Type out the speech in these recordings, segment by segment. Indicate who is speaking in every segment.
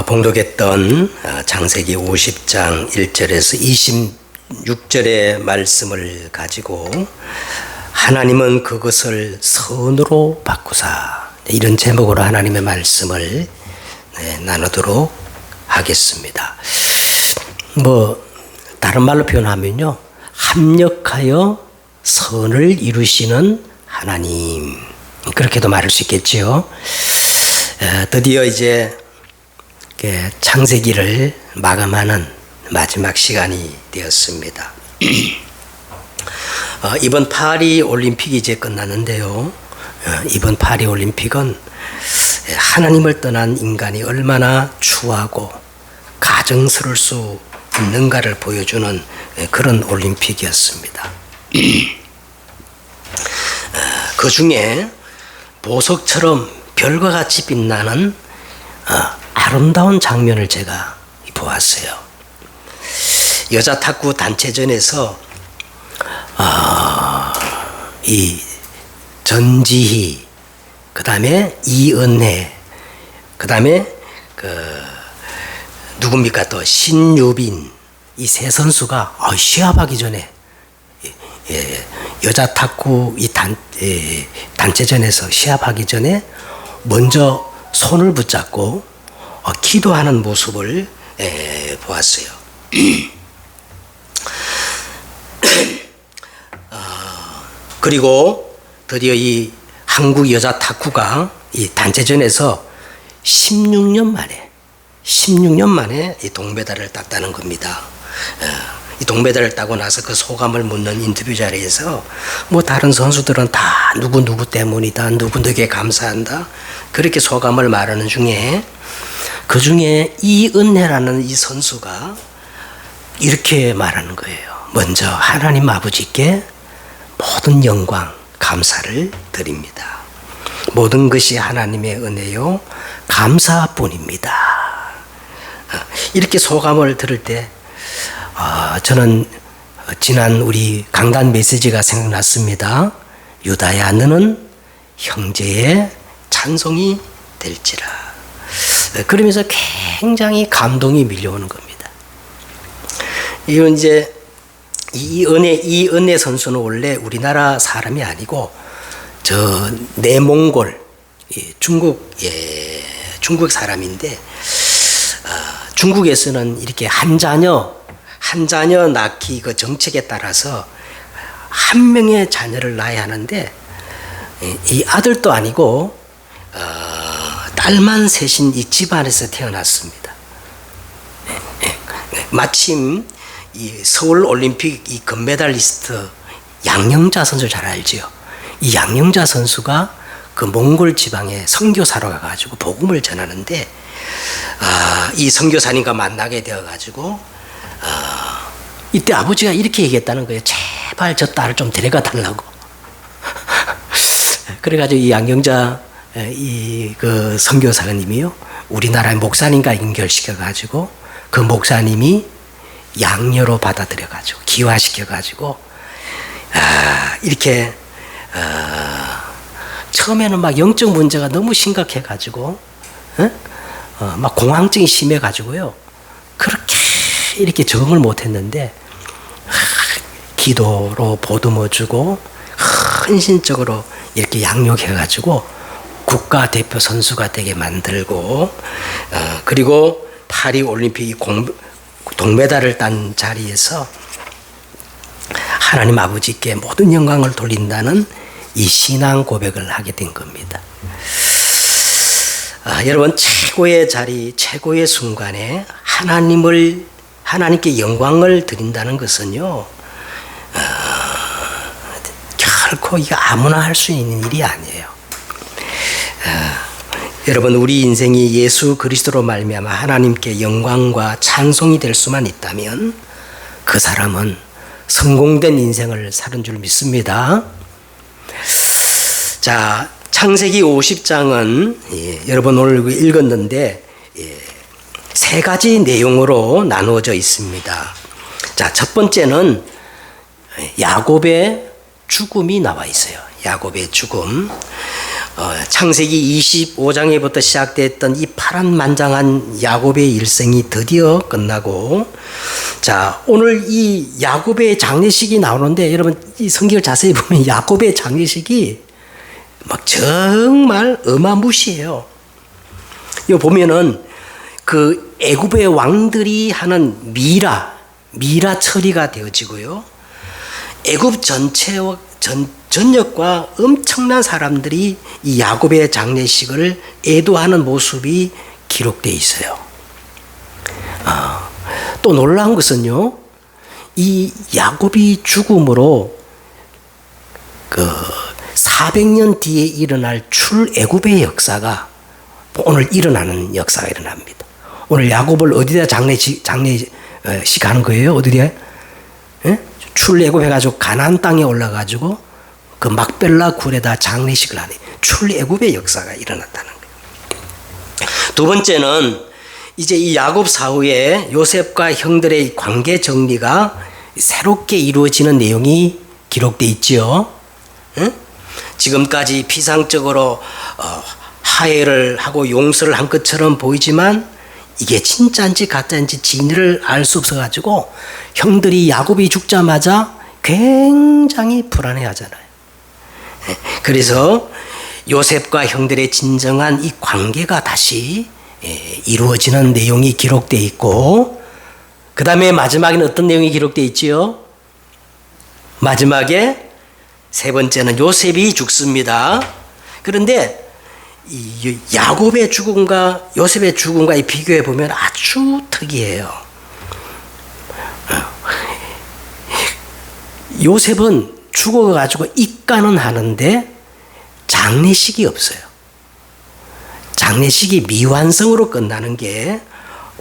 Speaker 1: 봉독했던 창세기 50장 1절에서 26절의 말씀을 가지고 하나님은 그것을 선으로 바꾸사, 이런 제목으로 하나님의 말씀을 나누도록 하겠습니다. 다른 말로 표현하면요, 합력하여 선을 이루시는 하나님, 그렇게도 말할 수 있겠지요. 드디어 이제 창세기를 마감하는 마지막 시간이 되었습니다. 이번 파리 올림픽이 이제 끝났는데요. 이번 파리 올림픽은 하나님을 떠난 인간이 얼마나 추하고 가증스러울 수 있는가를 보여주는 그런 올림픽이었습니다. 그 중에 보석처럼 별과 같이 빛나는 아름다운 장면을 제가 보았어요. 여자 탁구 단체전에서 이 전지희, 그 다음에 이은혜, 그 다음에 누굽니까 또 신유빈, 이 세 선수가 시합하기 전에 여자 탁구 이 단체전에서 시합하기 전에 먼저 손을 붙잡고 기도하는 모습을 보았어요. 그리고 드디어 이 한국 여자 탁구가 이 단체전에서 16년 만에 이 동메달을 땄다는 겁니다. 이 동메달을 따고 나서 그 소감을 묻는 인터뷰 자리에서 다른 선수들은 다 누구 때문이다, 누구에게 감사한다, 그렇게 소감을 말하는 중에 그 중에 이은혜라는 이 선수가 이렇게 말하는 거예요. 먼저 하나님 아버지께 모든 영광, 감사를 드립니다. 모든 것이 하나님의 은혜요 감사뿐입니다. 이렇게 소감을 들을 때 저는 지난 우리 강단 메시지가 생각났습니다. 유다야, 너는 형제의 찬송이 될지라. 그러면서 굉장히 감동이 밀려오는 겁니다. 이건 이제 이은혜 선수는 원래 우리나라 사람이 아니고 저 내몽골, 중국 사람인데 중국에서는 이렇게 한 자녀 낳기 그 정책에 따라서 한 명의 자녀를 낳아야 하는데 이 아들도 아니고 딸만 셋인 이 집안에서 태어났습니다. 마침 이 서울 올림픽 이 금메달리스트 양영자 선수 잘 알지요? 이 양영자 선수가 그 몽골 지방에 선교사로 가가지고 복음을 전하는데 이 선교사님과 만나게 되어가지고 이때 아버지가 이렇게 얘기했다는 거예요. 제발 저 딸을 좀 데려가 달라고. 그래가지고 이 양영자 그 선교사님이요, 우리나라의 목사님과 연결시켜가지고 그 목사님이 양녀로 받아들여가지고 기화시켜가지고 이렇게 처음에는 막 영적 문제가 너무 심각해가지고 막 공황증이 심해가지고요, 그렇게 이렇게 적응을 못했는데 기도로 보듬어주고 헌신적으로 이렇게 양육해가지고 국가대표 선수가 되게 만들고 그리고 파리 올림픽 동메달을 딴 자리에서 하나님 아버지께 모든 영광을 돌린다는 이 신앙 고백을 하게 된 겁니다. 여러분, 최고의 자리, 최고의 순간에 하나님께 영광을 드린다는 것은요, 결코 이거 아무나 할 수 있는 일이 아니에요. 여러분, 우리 인생이 예수 그리스도로 말미암아 하나님께 영광과 찬송이 될 수만 있다면 그 사람은 성공된 인생을 사는 줄 믿습니다. 자, 창세기 50장은 여러분 오늘 읽었는데 세 가지 내용으로 나누어져 있습니다. 자, 첫 번째는 야곱의 죽음이 나와 있어요. 야곱의 죽음. 창세기 25장에부터 시작됐던 이 파란만장한 야곱의 일생이 드디어 끝나고, 자, 오늘 이 야곱의 장례식이 나오는데, 여러분 이 성경을 자세히 보면 야곱의 장례식이 막 정말 어마무시해요. 여기 보면은 그 애굽의 왕들이 하는 미라 처리가 되어지고요. 애굽 전역과 엄청난 사람들이 이 야곱의 장례식을 애도하는 모습이 기록되어 있어요. 또 놀라운 것은요, 이 야곱이 죽음으로 그 400년 뒤에 일어날 출애굽의 역사가 오늘 일어나는 역사가 일어납니다. 오늘 야곱을 어디다 장례식 하는 거예요? 어디에? 출애굽 해가지고 가나안 땅에 올라가지고 그 막벨라 굴에다 장례식을 하는 출애굽의 역사가 일어났다는 거예요. 두 번째는 이제 이 야곱 사후에 요셉과 형들의 관계 정리가 새롭게 이루어지는 내용이 기록되어 있죠. 지금까지 피상적으로 화해를 하고 용서를 한 것처럼 보이지만 이게 진짜인지 가짜인지 진위를 알 수 없어가지고 형들이 야곱이 죽자마자 굉장히 불안해하잖아요. 그래서 요셉과 형들의 진정한 이 관계가 다시 이루어지는 내용이 기록되어 있고, 그 다음에 마지막에는 어떤 내용이 기록되어 있지요? 마지막에 세 번째는 요셉이 죽습니다. 그런데 이 야곱의 죽음과 요셉의 죽음과 비교해 보면 아주 특이해요. 요셉은 죽어가지고 입가는 하는데 장례식이 없어요. 장례식이 미완성으로 끝나는 게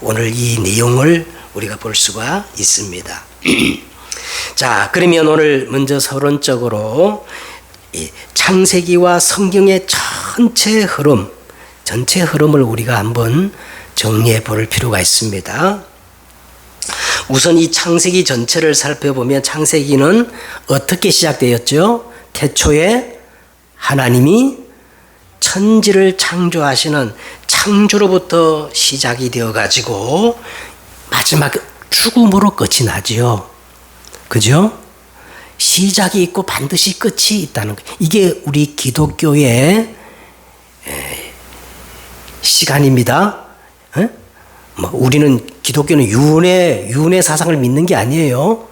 Speaker 1: 오늘 이 내용을 우리가 볼 수가 있습니다. 자, 그러면 오늘 먼저 서론적으로 이 창세기와 성경의 전체 흐름을 우리가 한번 정리해 볼 필요가 있습니다. 우선 이 창세기 전체를 살펴보면 창세기는 어떻게 시작되었죠? 태초에 하나님이 천지를 창조하시는 창조로부터 시작이 되어 가지고 마지막 죽음으로 끝이 나지요. 그죠? 시작이 있고 반드시 끝이 있다는 거예요. 이게 우리 기독교의 시간입니다. 우리는 기독교는 윤회 사상을 믿는 게 아니에요.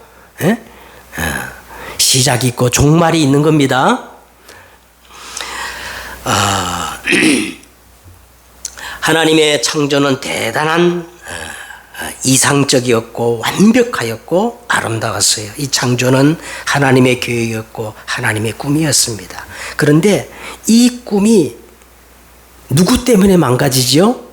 Speaker 1: 시작이 있고 종말이 있는 겁니다. 하나님의 창조는 대단한 이상적이었고 완벽하였고 아름다웠어요. 이 창조는 하나님의 계획이었고 하나님의 꿈이었습니다. 그런데 이 꿈이 누구 때문에 망가지죠?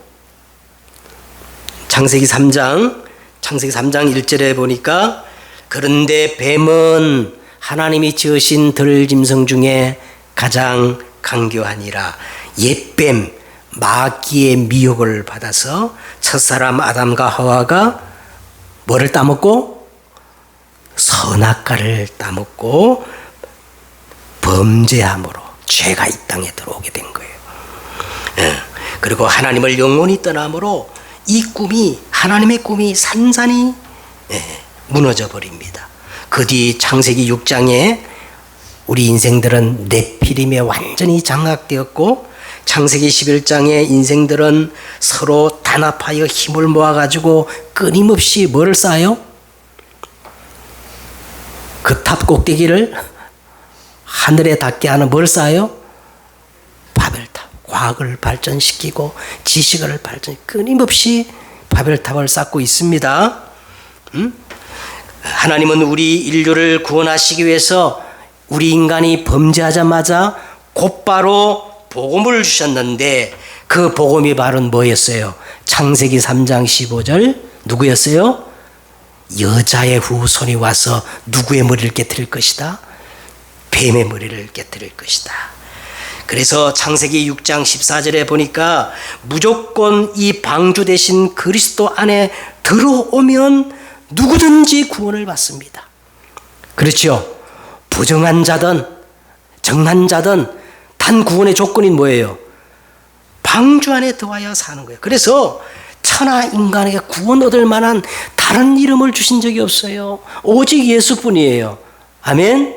Speaker 1: 창세기 3장 1절에 보니까 그런데 뱀은 하나님이 지으신 들짐승 중에 가장 강교하니라. 옛뱀 마귀의 미혹을 받아서 첫사람 아담과 하와가 뭐를 따먹고? 선악과를 따먹고 범죄함으로 죄가 이 땅에 들어오게 된 거예요. 그리고 하나님을 영원히 떠남으로 이 꿈이, 하나님의 꿈이 산산이 무너져 버립니다. 그 뒤 창세기 6장에 우리 인생들은 네피림에 완전히 장악되었고, 창세기 11장의 인생들은 서로 단합하여 힘을 모아가지고 끊임없이 뭐를 쌓아요? 그 탑 꼭대기를 하늘에 닿게 하는 뭘 쌓아요? 바벨탑. 과학을 발전시키고 지식을 끊임없이 바벨탑을 쌓고 있습니다. 하나님은 우리 인류를 구원하시기 위해서 우리 인간이 범죄하자마자 곧바로 복음을 주셨는데 그 복음이 바로 뭐였어요? 창세기 3장 15절 누구였어요? 여자의 후손이 와서 누구의 머리를 깨뜨릴 것이다? 뱀의 머리를 깨뜨릴 것이다. 그래서 창세기 6장 14절에 보니까 무조건 이 방주 대신 그리스도 안에 들어오면 누구든지 구원을 받습니다. 그렇죠? 부정한 자든 정한 자든 단 구원의 조건이 뭐예요? 방주 안에 들어와야 사는 거예요. 그래서 천하 인간에게 구원 얻을 만한 다른 이름을 주신 적이 없어요. 오직 예수뿐이에요. 아멘.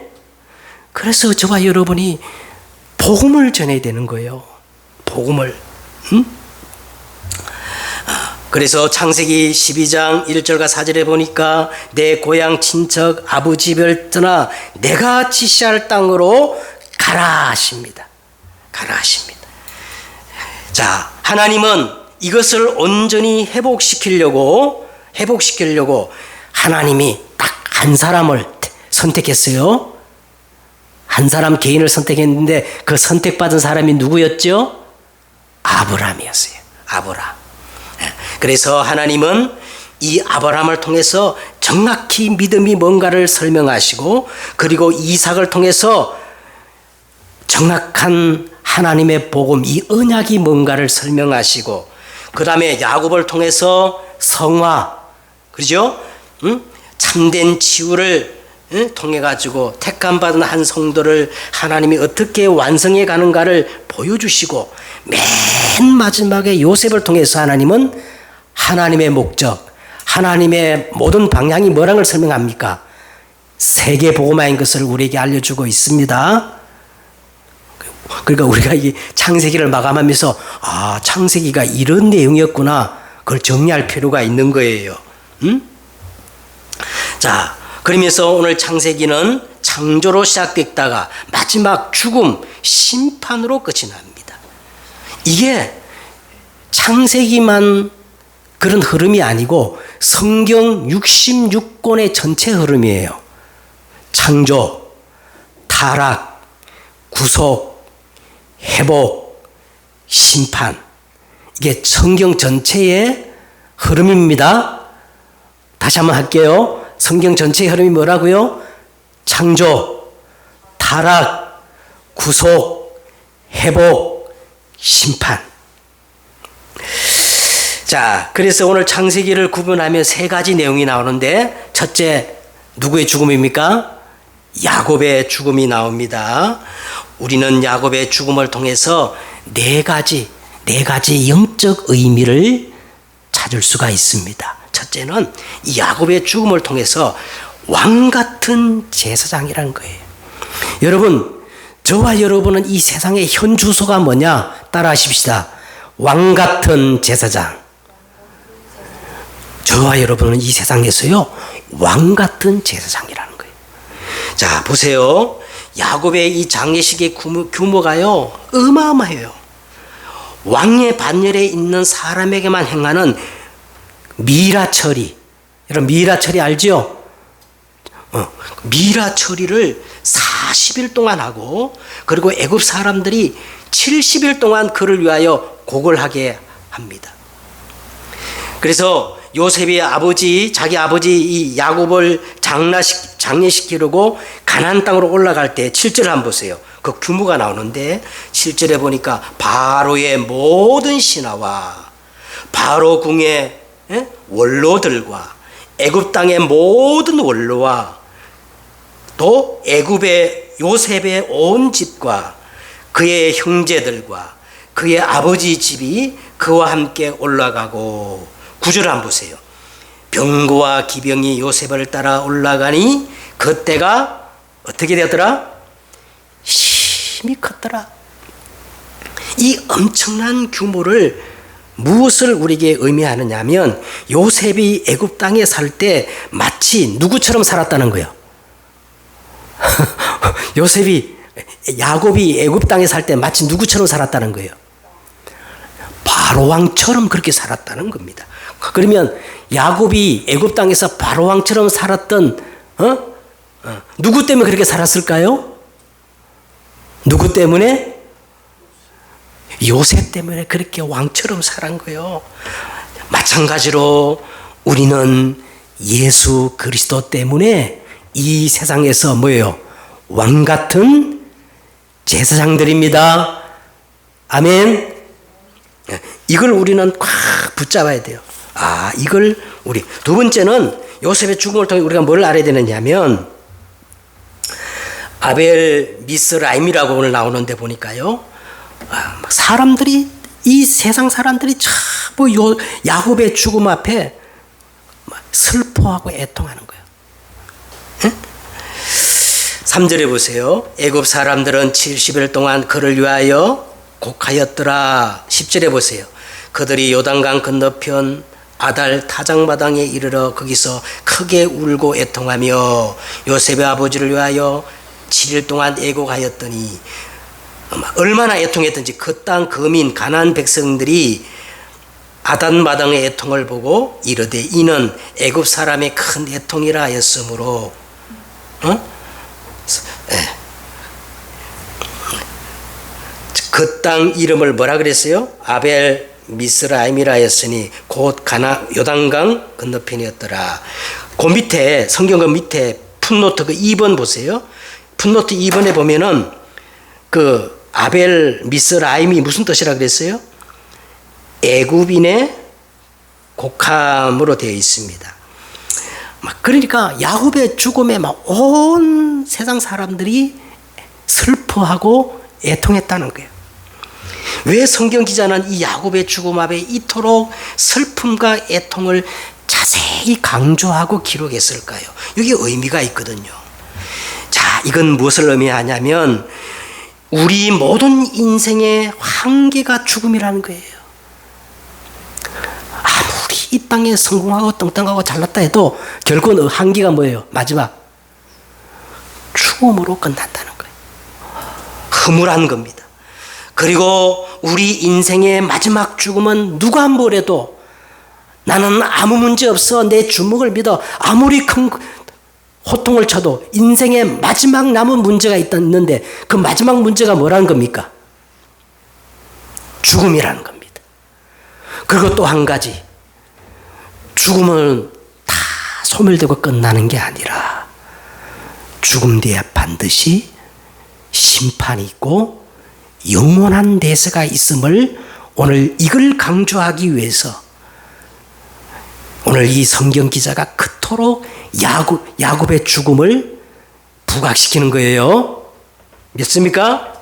Speaker 1: 그래서 저와 여러분이 복음을 전해야 되는 거예요. 복음을. 그래서 창세기 12장 1절과 4절에 보니까 내 고향 친척 아버지 집을 떠나 내가 지시할 땅으로 가라 하십니다. 가라 하십니다. 자, 하나님은 이것을 온전히 회복시키려고 하나님이 딱 한 사람을 선택했어요. 한 사람 개인을 선택했는데 그 선택받은 사람이 누구였죠? 아브라함이었어요. 아브라함. 그래서 하나님은 이 아브라함을 통해서 정확히 믿음이 뭔가를 설명하시고, 그리고 이삭을 통해서 정확한 하나님의 복음, 이 언약이 뭔가를 설명하시고, 그 다음에 야곱을 통해서 성화, 그죠? 참된 치유를 통해 가지고 택함받은 한 성도를 하나님이 어떻게 완성해 가는가를 보여주시고, 맨 마지막에 요셉을 통해서 하나님은 하나님의 목적, 하나님의 모든 방향이 뭐라는 걸 설명합니까? 세계 복음화인 것을 우리에게 알려주고 있습니다. 그러니까 우리가 이 창세기를 마감하면서 창세기가 이런 내용이었구나, 그걸 정리할 필요가 있는 거예요. 자, 그러면서 오늘 창세기는 창조로 시작됐다가 마지막 죽음, 심판으로 끝이 납니다. 이게 창세기만 그런 흐름이 아니고 성경 66권의 전체 흐름이에요. 창조, 타락, 구속, 회복, 심판. 이게 성경 전체의 흐름입니다. 다시 한번 할게요. 성경 전체의 흐름이 뭐라고요? 창조, 타락, 구속, 회복, 심판. 자, 그래서 오늘 창세기를 구분하면 세 가지 내용이 나오는데, 첫째, 누구의 죽음입니까? 야곱의 죽음이 나옵니다. 우리는 야곱의 죽음을 통해서 네 가지 영적 의미를 찾을 수가 있습니다. 첫째는 이 야곱의 죽음을 통해서 왕 같은 제사장이라는 거예요. 여러분, 저와 여러분은 이 세상의 현 주소가 뭐냐? 따라 하십시다. 왕 같은 제사장. 저와 여러분은 이 세상에서요, 왕 같은 제사장이라는 거예요. 자, 보세요. 야곱의 이 장례식의 규모가요, 어마어마해요. 왕의 반열에 있는 사람에게만 행하는 미라 처리. 여러분, 미라 처리 알죠? 미라 처리를 40일 동안 하고, 그리고 애굽 사람들이 70일 동안 그를 위하여 곡을 하게 합니다. 그래서 요셉의 아버지, 자기 아버지 이 야곱을 장례시키려고 가나안 땅으로 올라갈 때 7절을 한번 보세요. 그 규모가 나오는데 7절에 보니까 바로의 모든 신하와 바로 궁의 원로들과 애굽 땅의 모든 원로와 또 애굽의 요셉의 온 집과 그의 형제들과 그의 아버지 집이 그와 함께 올라가고, 9절 한번 보세요. 병거와 기병이 요셉을 따라 올라가니 그때가 어떻게 되었더라? 힘이 컸더라. 이 엄청난 규모를 무엇을 우리에게 의미하느냐 하면, 요셉이 애굽 땅에 살 때 마치 누구처럼 살았다는 거예요. 야곱이 애굽 땅에 살 때 마치 누구처럼 살았다는 거예요. 바로 왕처럼 그렇게 살았다는 겁니다. 그러면 야곱이 애굽 땅에서 바로 왕처럼 살았던 누구 때문에 그렇게 살았을까요? 누구 때문에? 요셉 때문에 그렇게 왕처럼 살은 거예요. 마찬가지로 우리는 예수 그리스도 때문에 이 세상에서 뭐예요? 왕 같은 제사장들입니다. 아멘. 이걸 우리는 꽉 붙잡아야 돼요. 이걸 우리 두 번째는 요셉의 죽음을 통해 우리가 뭘 알아야 되느냐면, 아벨 미스라임이라고 오늘 나오는데 보니까요, 사람들이, 이 세상 사람들이 전부 요 야곱의 죽음 앞에 슬퍼하고 애통하는 거예요. 응? 3절에 보세요. 애굽 사람들은 70일 동안 그를 위하여 곡하였더라. 10절에 보세요. 그들이 요단강 건너편 아달 타작마당에 이르러 거기서 크게 울고 애통하며 요셉의 아버지를 위하여 7일 동안 애곡하였더니, 얼마나 애통했던지 그 땅 거민 가나안 백성들이 아단마당의 애통을 보고 이르되 이는 애굽 사람의 큰 애통이라 하였으므로, 그 땅 이름을 뭐라 그랬어요? 아벨 미스라임이라 하였으니 곧 요단강 건너편이었더라. 그 밑에, 성경 그 밑에 풋노트 그 2번 보세요. 풋노트 2번에 보면은 그 아벨 미스라임이 무슨 뜻이라 그랬어요? 애굽인의 곡함으로 되어 있습니다. 그러니까 야곱의 죽음에 막 온 세상 사람들이 슬퍼하고 애통했다는 거예요. 왜 성경 기자는 이 야곱의 죽음 앞에 이토록 슬픔과 애통을 자세히 강조하고 기록했을까요? 여기 의미가 있거든요. 자, 이건 무엇을 의미하냐면 우리 모든 인생의 한계가 죽음이라는 거예요. 아무리 이 땅에 성공하고 떵떵하고 잘났다 해도 결국은 한계가 뭐예요? 마지막 죽음으로 끝난다는 거예요. 허물한 겁니다. 그리고 우리 인생의 마지막 죽음은 누가 뭐래도 나는 아무 문제 없어, 내 주먹을 믿어, 아무리 큰 호통을 쳐도 인생의 마지막 남은 문제가 있는데 그 마지막 문제가 뭐라는 겁니까? 죽음이라는 겁니다. 그리고 또 한 가지, 죽음은 다 소멸되고 끝나는 게 아니라 죽음 뒤에 반드시 심판이 있고 영원한 대세가 있음을 오늘 이걸 강조하기 위해서 오늘 이 성경 기자가 그토록 야곱의 죽음을 부각시키는 거예요. 믿습니까?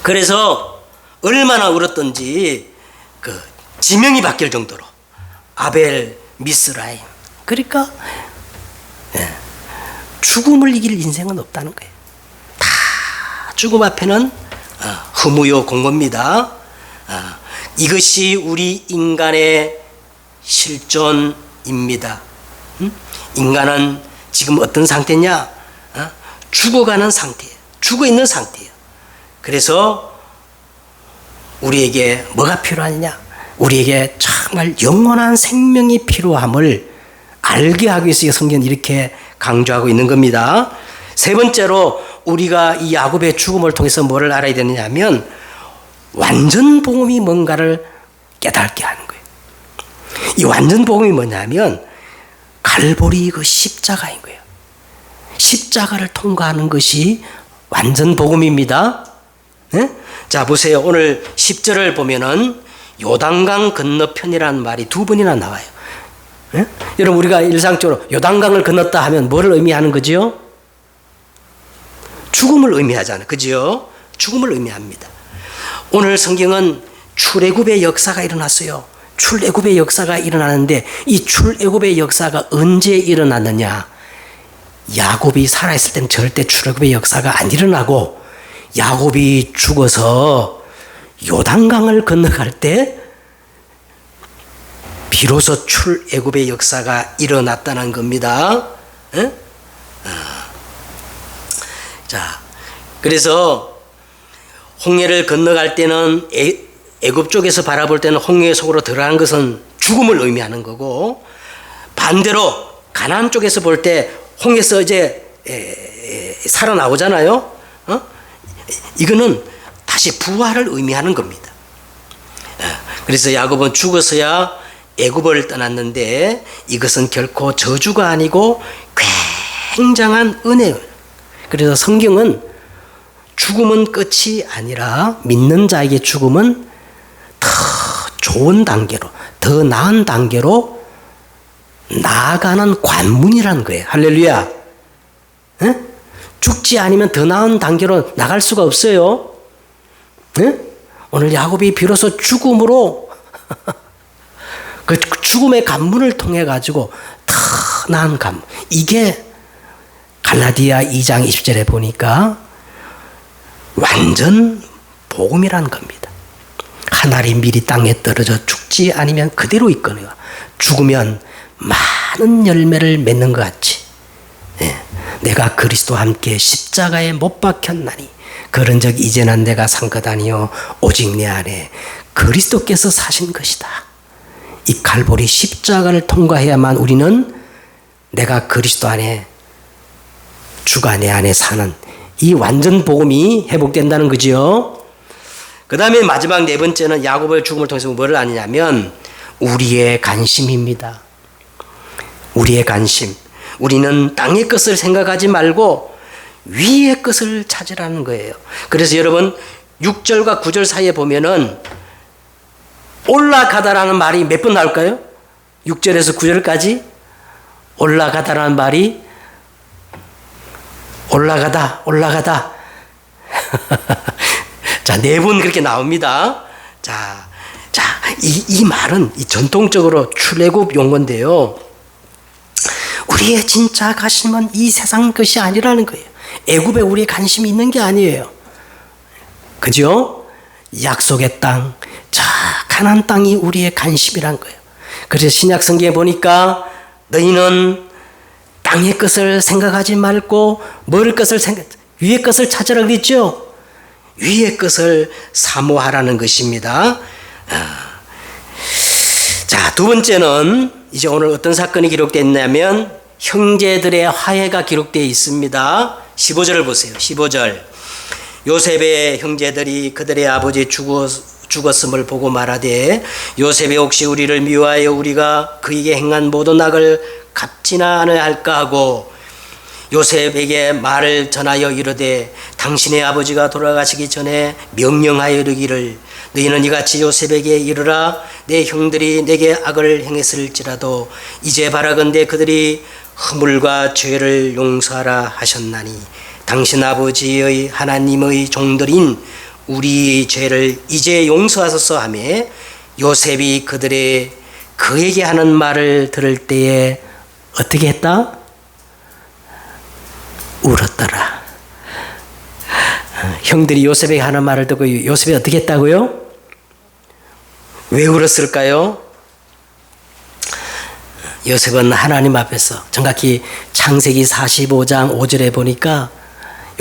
Speaker 1: 그래서 얼마나 울었던지 그 지명이 바뀔 정도로 아벨 미스라임. 그러니까 죽음을 이길 인생은 없다는 거예요. 다 죽음 앞에는 허무요 공고입니다. 이것이 우리 인간의 실존입니다. 인간은 지금 어떤 상태냐? 죽어가는 상태예요. 죽어있는 상태예요. 그래서 우리에게 뭐가 필요하느냐? 우리에게 정말 영원한 생명이 필요함을 알게 하기 위해서 성경은 이렇게 강조하고 있는 겁니다. 세 번째로 우리가 이 야곱의 죽음을 통해서 뭐를 알아야 되느냐 하면 완전 복음이 뭔가를 깨닫게 하는 거예요. 이 완전 복음이 뭐냐면 갈보리 그 십자가인 거예요. 십자가를 통과하는 것이 완전 복음입니다. 네? 자, 보세요. 오늘 10절을 보면은 요단강 건너편이라는 말이 두 번이나 나와요. 네? 여러분, 우리가 일상적으로 요단강을 건넜다 하면 뭐를 의미하는 거지요? 죽음을 의미하잖아요. 그죠? 죽음을 의미합니다. 오늘 성경은 출애굽의 역사가 일어났어요. 출애굽의 역사가 일어나는데 이 출애굽의 역사가 언제 일어났느냐? 야곱이 살아있을 때는 절대 출애굽의 역사가 안 일어나고 야곱이 죽어서 요단강을 건너갈 때 비로소 출애굽의 역사가 일어났다는 겁니다. 자, 그래서 홍해를 건너갈 때는 애굽 쪽에서 바라볼 때는 홍해 속으로 들어가는 것은 죽음을 의미하는 거고, 반대로 가나안 쪽에서 볼 때 홍해에서 이제 살아나오잖아요. 이거는 다시 부활을 의미하는 겁니다. 그래서 야곱은 죽어서야 애굽을 떠났는데 이것은 결코 저주가 아니고 굉장한 은혜예요. 그래서 성경은 죽음은 끝이 아니라 믿는 자에게 죽음은 더 좋은 단계로, 더 나은 단계로 나아가는 관문이라는 거예요. 할렐루야. 에? 죽지 않으면 더 나은 단계로 나갈 수가 없어요. 에? 오늘 야곱이 비로소 죽음으로 그 죽음의 관문을 통해 가지고 더 나은 관문. 이게 갈라디아 2장 20절에 보니까 완전 복음이라는 겁니다. 하늘이 미리 땅에 떨어져 죽지 않으면 그대로 있거니와 죽으면 많은 열매를 맺는 것 같이 내가 그리스도와 함께 십자가에 못 박혔나니 그런즉 이제는 내가 산 것 아니요 오직 내 안에 그리스도께서 사신 것이다. 이 갈보리 십자가를 통과해야만 우리는 내가 그리스도 안에 주가 내 안에 사는 이 완전 복음이 회복된다는 거지요. 그 다음에 마지막 네 번째는 야곱의 죽음을 통해서 뭐를 아느냐면 우리의 관심입니다. 우리의 관심. 우리는 땅의 것을 생각하지 말고 위의 것을 찾으라는 거예요. 그래서 여러분 6절과 9절 사이에 보면은 올라가다라는 말이 몇 번 나올까요? 6절에서 9절까지 올라가다라는 말이 올라가다. 자, 네 번 그렇게 나옵니다. 이 말은 전통적으로 출애굽 용어인데요. 우리의 진짜 관심은 이 세상 것이 아니라는 거예요. 애굽에 우리의 관심이 있는 게 아니에요. 그죠? 약속의 땅, 저 가나안 땅이 우리의 관심이란 거예요. 그래서 신약 성경에 보니까 너희는 땅의 것을 생각하지 말고 위의 것을 찾으라 그랬죠. 위의 것을 사모하라는 것입니다. 자, 두 번째는 이제 오늘 어떤 사건이 기록됐냐면 형제들의 화해가 기록되어 있습니다. 15절을 보세요. 15절. 요셉의 형제들이 그들의 아버지 죽었음을 보고 말하되 요셉이 혹시 우리를 미워하여 우리가 그에게 행한 모든 악을 갚지나 않아야 할까 하고 요셉에게 말을 전하여 이르되 당신의 아버지가 돌아가시기 전에 명령하여 이르기를 너희는 이같이 요셉에게 이르라 내 형들이 내게 악을 행했을지라도 이제 바라건대 그들이 허물과 죄를 용서하라 하셨나니 당신 아버지의 하나님의 종들인 우리 죄를 이제 용서하소서 하며 요셉이 그에게 하는 말을 들을 때에 어떻게 했다? 울었더라. 형들이 요셉에게 하는 말을 듣고 요셉이 어떻게 했다고요? 왜 울었을까요? 요셉은 하나님 앞에서 정확히 창세기 45장 5절에 보니까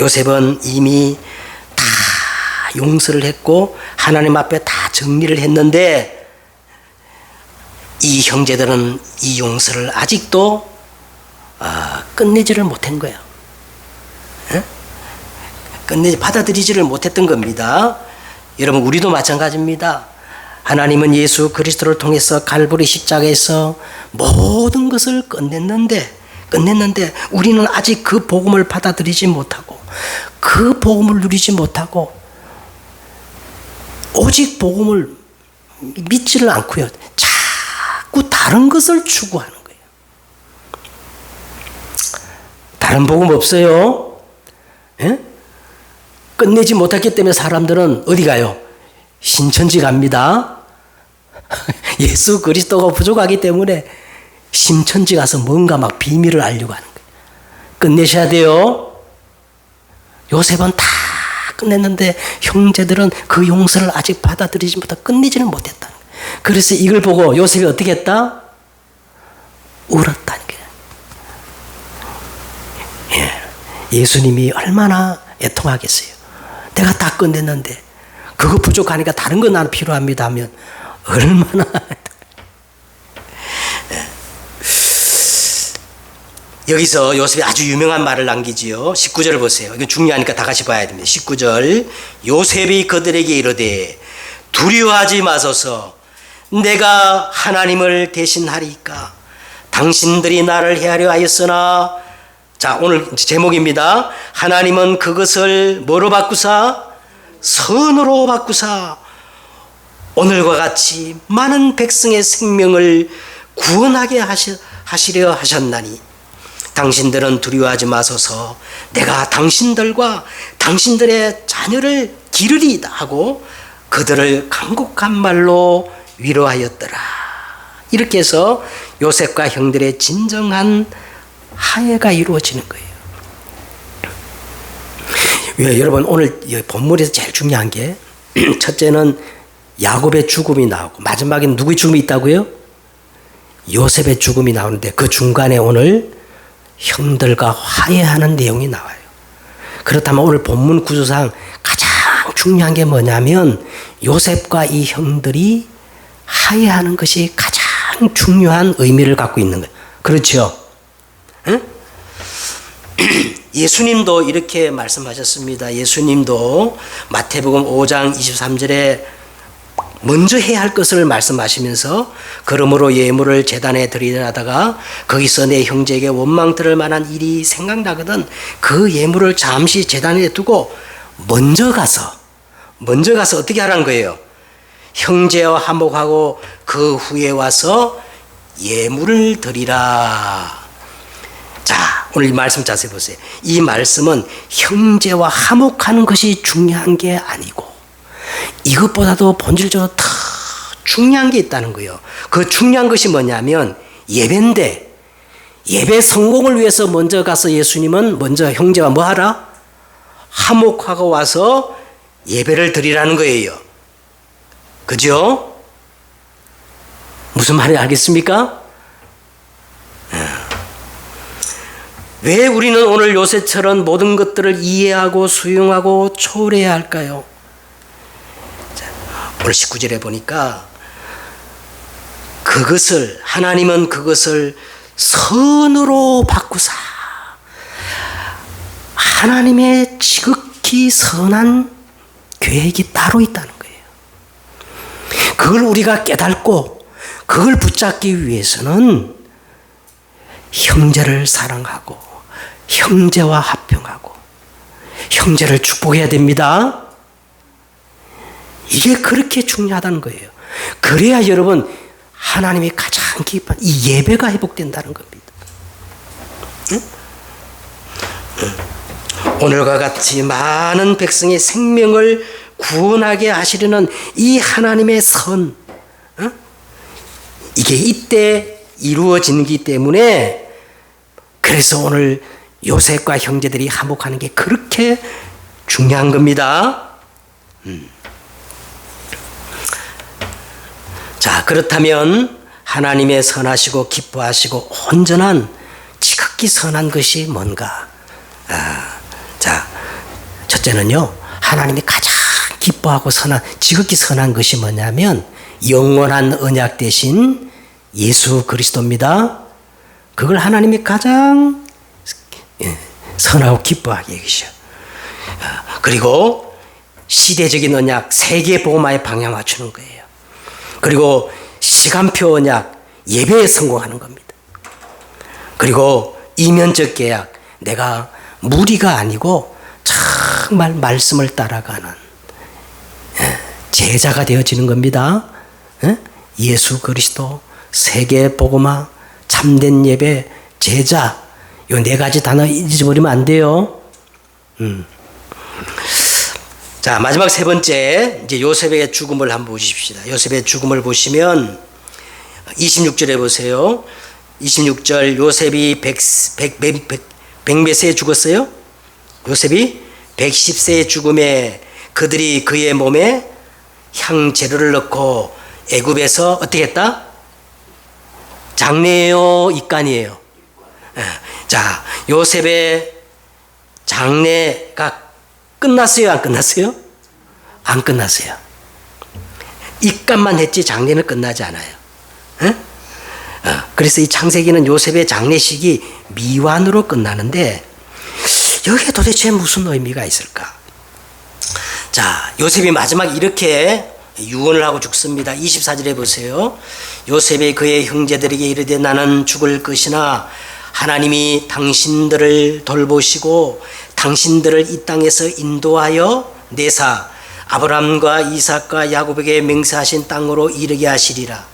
Speaker 1: 요셉은 이미 다 용서를 했고 하나님 앞에 다 정리를 했는데 이 형제들은 이 용서를 아직도 끝내지를 못한 거예요. 받아들이지를 못했던 겁니다. 여러분 우리도 마찬가지입니다. 하나님은 예수 그리스도를 통해서 갈보리 십자가에서 모든 것을 끝냈는데 우리는 아직 그 복음을 받아들이지 못하고 그 복음을 누리지 못하고 오직 복음을 믿지를 않고요. 자꾸 다른 것을 추구하는 거예요. 다른 복음 없어요. 예? 끝내지 못했기 때문에 사람들은 어디 가요? 신천지 갑니다. 예수 그리스도가 부족하기 때문에 신천지 가서 뭔가 막 비밀을 알려고 하는 거예요. 끝내셔야 돼요. 요셉은 다 끝냈는데 형제들은 그 용서를 아직 받아들이지 못하고 끝내지는 못했다는 거예요. 그래서 이걸 보고 요셉이 어떻게 했다? 울었다는 거예요. 예수님이 얼마나 애통하겠어요. 내가 다 끝냈는데 그거 부족하니까 다른 거 나는 필요합니다 하면 얼마나 여기서 요셉이 아주 유명한 말을 남기지요. 19절을 보세요. 이건 중요하니까 다 같이 봐야 됩니다. 19절 요셉이 그들에게 이르되 두려워하지 마소서 내가 하나님을 대신하리까 당신들이 나를 해하려 하였으나 자 오늘 제목입니다. 하나님은 그것을 뭐로 바꾸사? 선으로 바꾸사 오늘과 같이 많은 백성의 생명을 구원하게 하시려 하셨나니 당신들은 두려워하지 마소서. 내가 당신들과 당신들의 자녀를 기르리이다 하고 그들을 간곡한 말로 위로하였더라. 이렇게 해서 요셉과 형들의 진정한 화해가 이루어지는 거예요. 여러분, 오늘 본문에서 제일 중요한 게 첫째는 야곱의 죽음이 나오고 마지막에 누구의 죽음이 있다고요? 요셉의 죽음이 나오는데 그 중간에 오늘 형들과 화해하는 내용이 나와요. 그렇다면 오늘 본문 구조상 가장 중요한 게 뭐냐면 요셉과 이 형들이 화해하는 것이 가장 중요한 의미를 갖고 있는 거예요. 그렇죠? 응? 예수님도 이렇게 말씀하셨습니다. 예수님도 마태복음 5장 23절에 먼저 해야 할 것을 말씀하시면서 그러므로 예물을 제단에 드리려다가 거기서 내 형제에게 원망 들을 만한 일이 생각나거든 그 예물을 잠시 제단에 두고 먼저 가서 어떻게 하라는 거예요? 형제와 화목하고 그 후에 와서 예물을 드리라. 자, 오늘 이 말씀 자세히 보세요. 이 말씀은 형제와 화목하는 것이 중요한 게 아니고 이것보다도 본질적으로 더 중요한 게 있다는 거예요. 그 중요한 것이 뭐냐면 예배인데 예배 성공을 위해서 먼저 가서 예수님은 먼저 형제와 뭐 하라? 화목하고 와서 예배를 드리라는 거예요. 그죠? 무슨 말인지 알겠습니까? 왜 우리는 오늘 요셉처럼 모든 것들을 이해하고 수용하고 초월해야 할까요? 자, 오늘 19절에 보니까 하나님은 그것을 선으로 바꾸사 하나님의 지극히 선한 계획이 따로 있다는 거예요. 그걸 우리가 깨닫고 그걸 붙잡기 위해서는 형제를 사랑하고 형제와 합평하고 형제를 축복해야 됩니다. 이게 그렇게 중요하다는 거예요. 그래야 여러분 하나님이 가장 기뻐하는 이 예배가 회복된다는 겁니다. 응? 오늘과 같이 많은 백성의 생명을 구원하게 하시려는 이 하나님의 선, 이게 이때 이루어지기 때문에 그래서 오늘 요셉과 형제들이 화목하는 게 그렇게 중요한 겁니다. 자, 그렇다면 하나님의 선하시고 기뻐하시고 온전한 지극히 선한 것이 뭔가? 자, 첫째는요, 하나님이 가장 기뻐하고 지극히 선한 것이 뭐냐면 영원한 언약 대신 예수 그리스도입니다. 그걸 하나님이 가장 선하고 기뻐하게 계셔. 그리고 시대적인 언약, 세계 복음화에 방향 맞추는 거예요. 그리고 시간표 언약, 예배에 성공하는 겁니다. 그리고 이면적 계약, 내가 무리가 아니고 정말 말씀을 따라가는 제자가 되어지는 겁니다. 예수 그리스도, 세계 복음화, 참된 예배, 제자, 이 네 가지 단어 잊어버리면 안 돼요. 자, 마지막 세 번째, 이제 요셉의 죽음을 한번 보십시다. 요셉의 죽음을 보시면 26절에 보세요. 26절, 요셉이 100몇 세에 죽었어요? 요셉이 110세에 죽음에 그들이 그의 몸에 향재료를 넣고 애굽에서 어떻게 했다? 장례예요, 입간이에요? 자, 요셉의 장례가 끝났어요, 안 끝났어요? 안 끝났어요. 입간만 했지 장례는 끝나지 않아요. 그래서 이 창세기는 요셉의 장례식이 미완으로 끝나는데 여기에 도대체 무슨 의미가 있을까? 자, 요셉이 마지막 이렇게 유언을 하고 죽습니다. 24절에 보세요. 요셉이 그의 형제들에게 이르되 나는 죽을 것이나 하나님이 당신들을 돌보시고 당신들을 이 땅에서 인도하여 내사 아브라함과 이삭과 야곱에게 맹세하신 땅으로 이르게 하시리라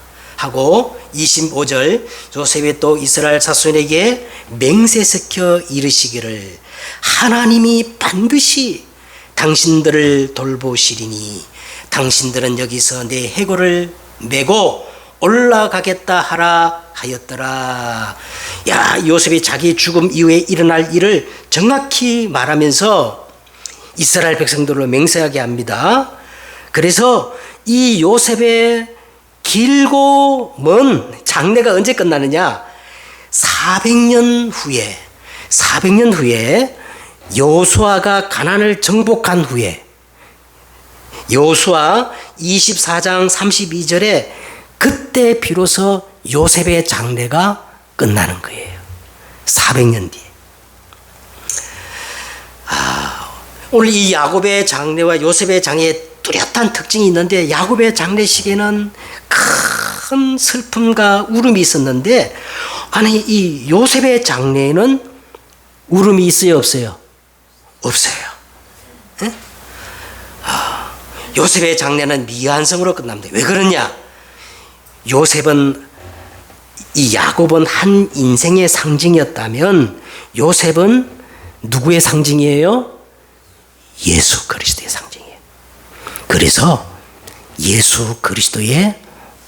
Speaker 1: 하고 25절 요셉이 또 이스라엘 자손에게 맹세시켜 이르시기를 하나님이 반드시 당신들을 돌보시리니 당신들은 여기서 내 해골을 메고 올라가겠다 하라 하였더라. 야, 요셉이 자기 죽음 이후에 일어날 일을 정확히 말하면서 이스라엘 백성들로 맹세하게 합니다. 그래서 이 요셉의 길고 먼 장래가 언제 끝나느냐? 400년 후에 여호수아가 가나안을 정복한 후에 여호수아 24장 32절에 그때 비로소 요셉의 장래가 끝나는 거예요. 400년 뒤에. 오늘 이 야곱의 장래와 요셉의 장래에 뚜렷한 특징이 있는데 야곱의 장례식에는 큰 슬픔과 울음이 있었는데 아니 이 요셉의 장례에는 울음이 있어요 없어요? 없어요. 에? 요셉의 장례는 미완성으로 끝납니다. 왜 그러냐? 요셉은 이 야곱은 한 인생의 상징이었다면 요셉은 누구의 상징이에요? 예수 그리스도의 상징이에요. 그래서 예수 그리스도의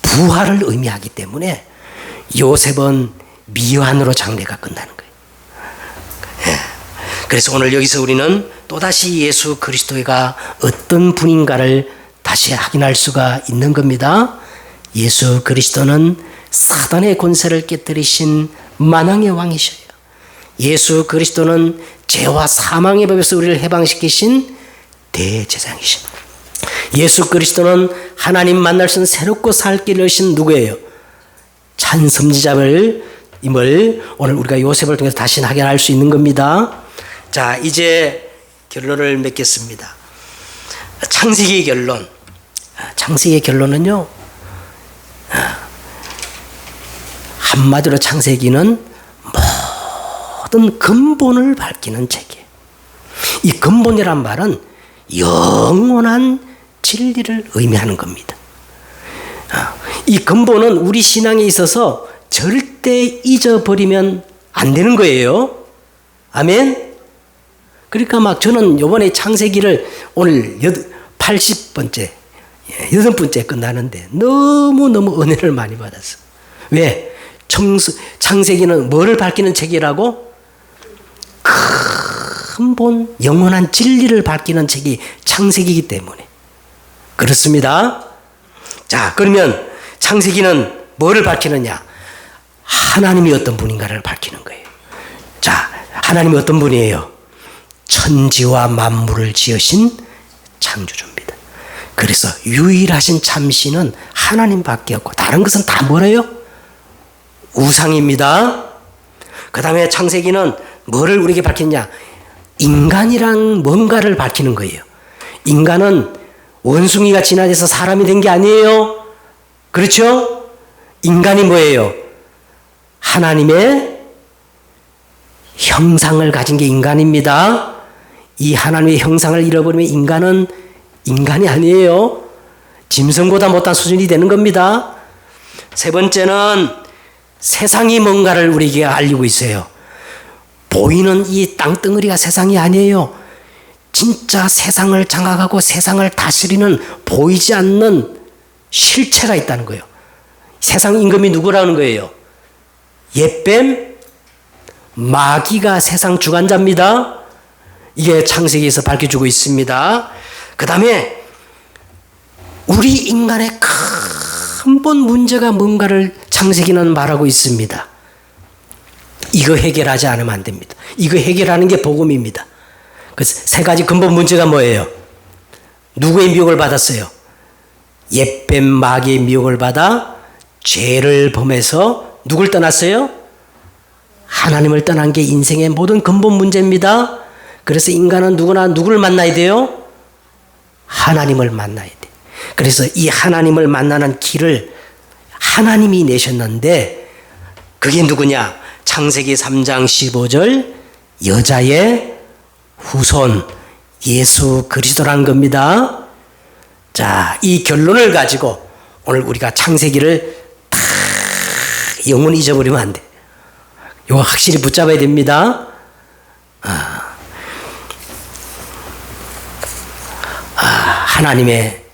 Speaker 1: 부활을 의미하기 때문에 요셉은 미완으로 장례가 끝나는 거예요. 그래서 오늘 여기서 우리는 또다시 예수 그리스도가 어떤 분인가를 다시 확인할 수가 있는 겁니다. 예수 그리스도는 사단의 권세를 깨뜨리신 만왕의 왕이셔요. 예수 그리스도는 죄와 사망의 법에서 우리를 해방시키신 대제사장이십니다. 예수 그리스도는 하나님 만날 수 있는 새롭고 살 길을 여신 누구예요? 찬선지자임을 오늘 우리가 요셉을 통해서 다시 확인할 수 있는 겁니다. 자, 이제 결론을 맺겠습니다. 창세기의 결론. 창세기의 결론은요, 한마디로 창세기는 모든 근본을 밝히는 책이에요. 이 근본이란 말은 영원한 진리를 의미하는 겁니다. 이 근본은 우리 신앙에 있어서 절대 잊어버리면 안 되는 거예요. 아멘? 그러니까 막 저는 이번에 창세기를 오늘 80번째, 8번째 끝나는데 너무너무 은혜를 많이 받았어. 왜? 창세기는 뭐를 밝히는 책이라고? 근본, 영원한 진리를 밝히는 책이 창세기이기 때문에. 그렇습니다. 자, 그러면 창세기는 뭐를 밝히느냐? 하나님이 어떤 분인가를 밝히는 거예요. 자, 하나님이 어떤 분이에요? 천지와 만물을 지으신 창조주입니다. 그래서 유일하신 참신은 하나님밖에 없고 다른 것은 다 뭐래요? 우상입니다. 그 다음에 창세기는 뭐를 우리에게 밝히냐? 인간이란 뭔가를 밝히는 거예요. 인간은 원숭이가 진화돼서 사람이 된 게 아니에요. 그렇죠? 인간이 뭐예요? 하나님의 형상을 가진 게 인간입니다. 이 하나님의 형상을 잃어버리면 인간은 인간이 아니에요. 짐승보다 못한 수준이 되는 겁니다. 세 번째는 세상이 뭔가를 우리에게 알리고 있어요. 보이는 이 땅덩어리가 세상이 아니에요. 진짜 세상을 장악하고 세상을 다스리는 보이지 않는 실체가 있다는 거예요. 세상 임금이 누구라는 거예요? 옛뱀, 마귀가 세상 주관자입니다. 이게 창세기에서 밝혀주고 있습니다. 그 다음에 우리 인간의 근본 문제가 뭔가를 창세기는 말하고 있습니다. 이거 해결하지 않으면 안 됩니다. 이거 해결하는 게 복음입니다. 그래서 세 가지 근본 문제가 뭐예요? 누구의 미혹을 받았어요? 옛뱀 마귀의 미혹을 받아 죄를 범해서 누굴 떠났어요? 하나님을 떠난 게 인생의 모든 근본 문제입니다. 그래서 인간은 누구나 누구를 만나야 돼요? 하나님을 만나야 돼. 그래서 이 하나님을 만나는 길을 하나님이 내셨는데 그게 누구냐? 창세기 3장 15절 여자의 후손 예수 그리스도란 겁니다. 자, 이 결론을 가지고 오늘 우리가 창세기를 다 영혼 잊어버리면 안 돼. 이거 확실히 붙잡아야 됩니다. 하나님의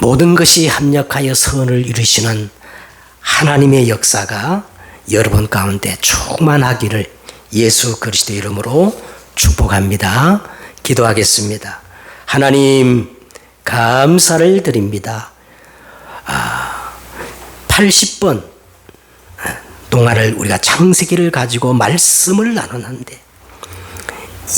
Speaker 1: 모든 것이 합력하여 선을 이루시는 하나님의 역사가 여러분 가운데 충만하기를 예수 그리스도의 이름으로 축복합니다. 기도하겠습니다. 하나님 감사를 드립니다. 80번 동안을 우리가 창세기를 가지고 말씀을 나누는데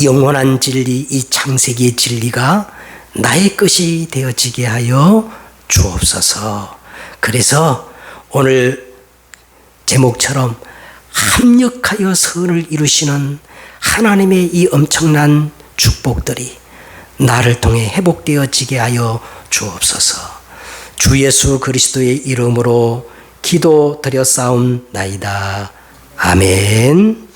Speaker 1: 영원한 진리, 이 창세기의 진리가 나의 것이 되어지게 하여 주옵소서. 그래서 오늘 제목처럼 합력하여 선을 이루시는 하나님의 이 엄청난 축복들이 나를 통해 회복되어지게 하여 주옵소서. 주 예수 그리스도의 이름으로 기도드렸사옵나이다. 아멘.